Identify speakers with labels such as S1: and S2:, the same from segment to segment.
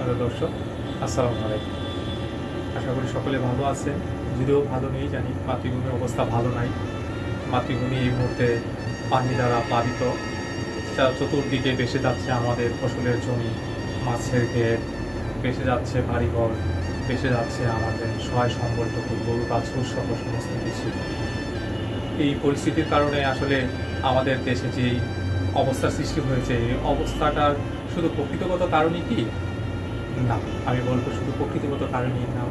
S1: Hello দর্শক, আসসালামু আলাইকুম। আশা করি সকলে ভালো আছেন। যদিও ভালো নেই জানি, মাতৃভূমির অবস্থা ভালো নাই। মাতৃভূমি এই মুহূর্তে পানি দ্বারা প্লাবিত। চতুর্দিকে ভেসে যাচ্ছে আমাদের ফসলের জমি, মাছের ঘের, ভেসে যাচ্ছে বাড়িঘর, ভেসে যাচ্ছে আমাদের সহায় সম্বলটুকু, গরু বাছুর সহ সমস্ত কিছু। এই পরিস্থিতির কারণে আসলে আমাদের দেশে যেই অবস্থার সৃষ্টি হয়েছে, এই অবস্থাটার শুধু প্রকৃতিগত কারণই কি? না, আমি বলব শুধু প্রকৃতিগত কারণেই না।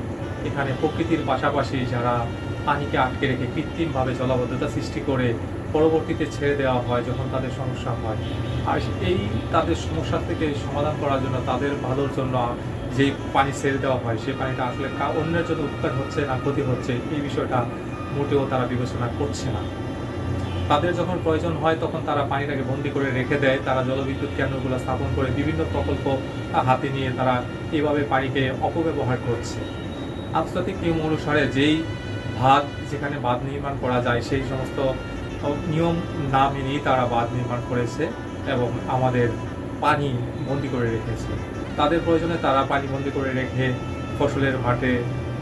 S1: এখানে প্রকৃতির পাশাপাশি যারা পানিকে আটকে রেখে কৃত্রিমভাবে জলাবদ্ধতা সৃষ্টি করে পরবর্তীতে ছেড়ে দেওয়া হয় যখন তাদের সমস্যা হয়। আর এই তাদের সমস্যা থেকে সমাধান করার জন্য তাদের ভালোর জন্য যেই পানি ছেড়ে দেওয়া হয় সেই পানিটা আসলে অন্যের জন্য উপকার হচ্ছে না ক্ষতি হচ্ছে এই বিষয়টা মোটেও তারা বিবেচনা করছে না। তাদের যখন প্রয়োজন হয় তখন তারা পানিটাকে বন্দি করে রেখে দেয়। তারা জলবিদ্যুৎ কেন্দ্রগুলো স্থাপন করে বিভিন্ন প্রকল্প হাতে নিয়ে তারা এভাবে পানিকে অপব্যবহার করছে। আন্তর্জাতিক নিয়ম অনুসারে যেই যেখানে বাঁধ নির্মাণ করা যায় সেই সমস্ত নিয়ম না মেনেই তারা বাঁধ নির্মাণ করেছে এবং আমাদের পানি বন্দি করে রেখেছে। তাদের প্রয়োজনে তারা পানি বন্দি করে রেখে ফসলের মাঠে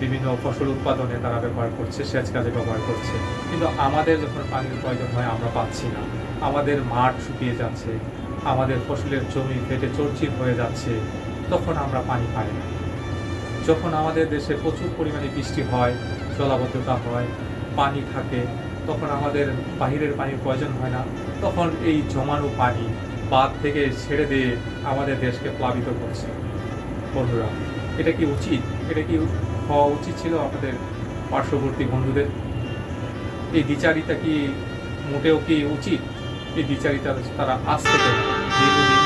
S1: বিভিন্ন ফসল উৎপাদনে তারা ব্যবহার করছে, সেচ কাজে ব্যবহার করছে। কিন্তু আমাদের যখন পানির প্রয়োজন হয় আমরা পাচ্ছি না। আমাদের মাঠ শুকিয়ে যাচ্ছে, আমাদের ফসলের জমি ফেটে চরচির হয়ে যাচ্ছে, তখন আমরা পানি পাই না। যখন আমাদের দেশে প্রচুর পরিমাণে বৃষ্টি হয়, জলাবদ্ধতা হয়, পানি থাকে, তখন আমাদের বাহিরের পানির প্রয়োজন হয় না। তখন এই জমানো পানি বাঁধ থেকে ছেড়ে দিয়ে আমাদের দেশকে প্লাবিত করছে। বন্ধুরা, এটা কি উচিত? এটা কি হওয়া উচিত ছিল আমাদের পার্শ্ববর্তী বন্ধুদের? এই দ্বিচারিতা কি মোটেও কি উচিত? এই দ্বিচারিতা তারা আজ থেকে দীর্ঘদিন